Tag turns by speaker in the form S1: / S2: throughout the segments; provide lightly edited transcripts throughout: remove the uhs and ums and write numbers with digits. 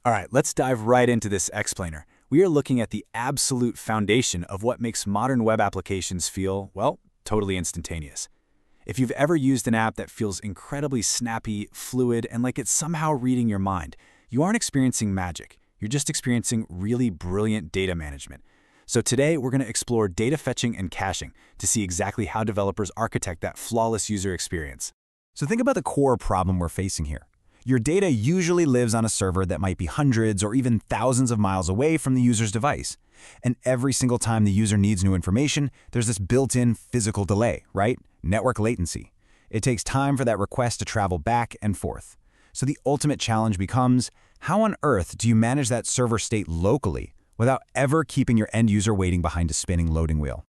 S1: All right, let's dive right into this explainer. We are looking at the absolute foundation of what makes modern web applications feel, well, totally instantaneous. If you've ever used an app that feels incredibly snappy, fluid, and like it's somehow reading your mind, you aren't experiencing magic. You're just experiencing really brilliant data management. So today, we're going to explore data fetching and caching to see exactly how developers architect that flawless user experience.
S2: So think about the core problem we're facing here. Your data usually lives on a server that might be hundreds or even thousands of miles away from the user's device. And every single time the user needs new information, there's this built-in physical delay, right? Network latency. It takes time for that request to travel back and forth. So the ultimate challenge becomes, how on earth do you manage that server state locally without ever keeping your end user waiting behind a spinning loading wheel?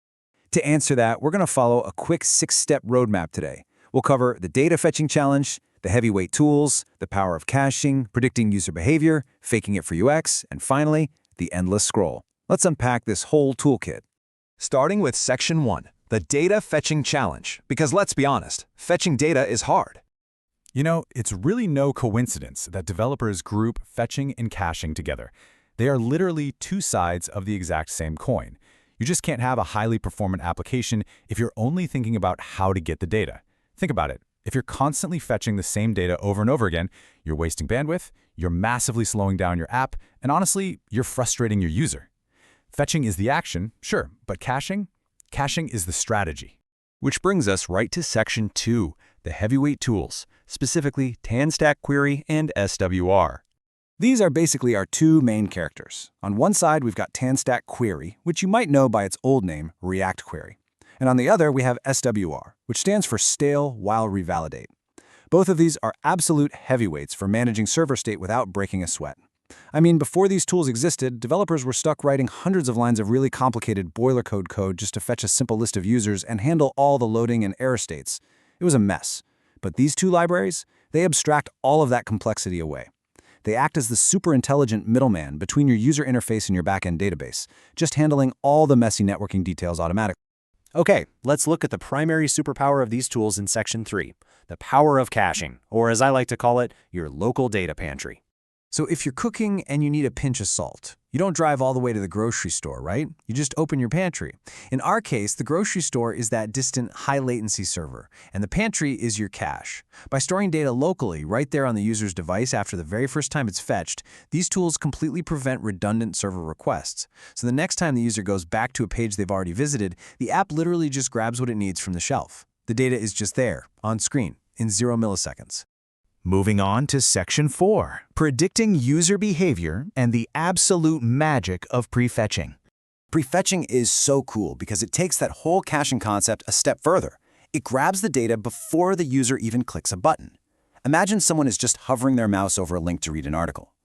S2: To answer that, we're going to follow a quick 6-step roadmap today. We'll cover the data fetching challenge, the heavyweight tools, the power of caching, predicting user behavior, faking it for UX, and finally, the endless scroll. Let's unpack this whole toolkit.
S3: Starting with Section 1, the data fetching challenge, because let's be honest, fetching data is hard.
S1: You know, it's really no coincidence that developers group fetching and caching together. They are literally two sides of the exact same coin. You just can't have a highly performant application if you're only thinking about how to get the data. Think about it. If you're constantly fetching the same data over and over again, you're wasting bandwidth, you're massively slowing down your app, and honestly, you're frustrating your user. Fetching is the action, sure, but caching? Caching is the strategy.
S3: Which brings us right to Section 2, the heavyweight tools, specifically TanStack Query and SWR.
S2: These are basically our two main characters. On one side, we've got TanStack Query, which you might know by its old name, React Query. And on the other, we have SWR, which stands for Stale While Revalidate. Both of these are absolute heavyweights for managing server state without breaking a sweat. I mean, before these tools existed, developers were stuck writing hundreds of lines of really complicated boilercode code just to fetch a simple list of users and handle all the loading and error states. It was a mess. But these two libraries, they abstract all of that complexity away. They act as the super intelligent middleman between your user interface and your backend database, just handling all the messy networking details automatically.
S4: Okay, let's look at the primary superpower of these tools in Section 3, the power of caching, or as I like to call it, your local data pantry.
S2: So if you're cooking and you need a pinch of salt, you don't drive all the way to the grocery store, right? You just open your pantry. In our case, the grocery store is that distant high-latency server, and the pantry is your cache. By storing data locally, right there on the user's device after the very first time it's fetched, these tools completely prevent redundant server requests. So the next time the user goes back to a page they've already visited, the app literally just grabs what it needs from the shelf. The data is just there, on screen, in 0 milliseconds.
S5: Moving on to Section 4, predicting user behavior and the absolute magic of prefetching.
S2: Prefetching is so cool because it takes that whole caching concept a step further. It grabs the data before the user even clicks a button. Imagine someone is just hovering their mouse over a link to read an article.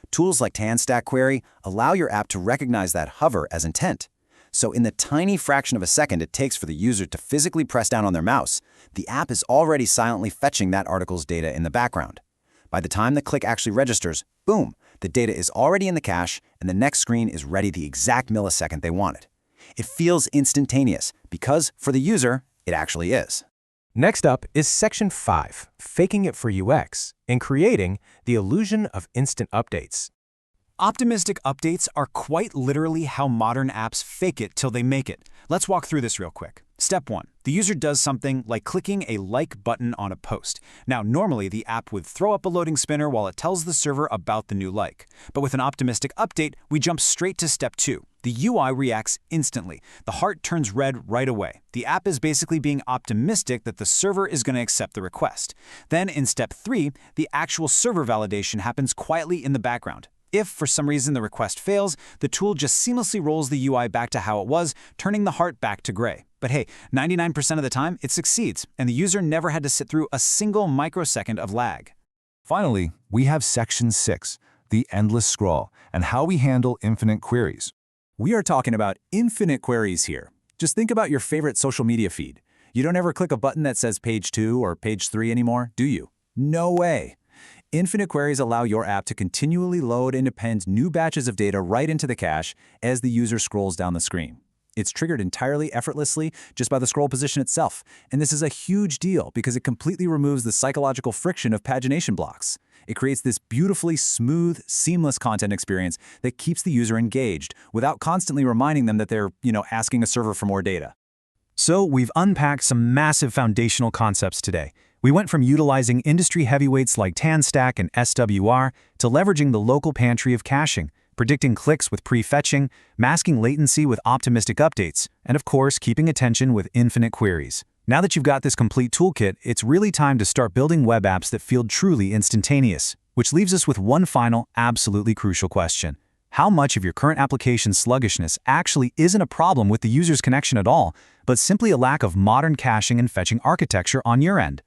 S2: Tools like TanStack Query allow your app to recognize that hover as intent. So in the tiny fraction of a second it takes for the user to physically press down on their mouse, the app is already silently fetching that article's data in the background. By the time the click actually registers, boom, the data is already in the cache and the next screen is ready the exact millisecond they wanted. It feels instantaneous because, for the user, it actually is.
S6: Next up is Section 5, faking it for UX, and creating the illusion of instant updates.
S1: Optimistic updates are quite literally how modern apps fake it till they make it. Let's walk through this real quick. Step 1. The user does something like clicking a like button on a post. Now, normally the app would throw up a loading spinner while it tells the server about the new like. But with an optimistic update, we jump straight to Step 2. The UI reacts instantly. The heart turns red right away. The app is basically being optimistic that the server is going to accept the request. Then in Step 3, the actual server validation happens quietly in the background. If, for some reason, the request fails, the tool just seamlessly rolls the UI back to how it was, turning the heart back to gray. But hey, 99% of the time, it succeeds, and the user never had to sit through a single microsecond of lag.
S2: Finally, we have Section 6, the endless scroll, and how we handle infinite queries. We are talking about infinite queries here. Just think about your favorite social media feed. You don't ever click a button that says page 2 or page 3 anymore, do you? No way. Infinite queries allow your app to continually load and append new batches of data right into the cache as the user scrolls down the screen. It's triggered entirely effortlessly just by the scroll position itself. And this is a huge deal because it completely removes the psychological friction of pagination blocks. It creates this beautifully smooth, seamless content experience that keeps the user engaged without constantly reminding them that they're, asking a server for more data.
S1: So we've unpacked some massive foundational concepts today. We went from utilizing industry heavyweights like TanStack and SWR to leveraging the local pantry of caching, predicting clicks with prefetching, masking latency with optimistic updates, and of course, keeping attention with infinite queries. Now that you've got this complete toolkit, it's really time to start building web apps that feel truly instantaneous, which leaves us with one final, absolutely crucial question. How much of your current application's sluggishness actually isn't a problem with the user's connection at all, but simply a lack of modern caching and fetching architecture on your end?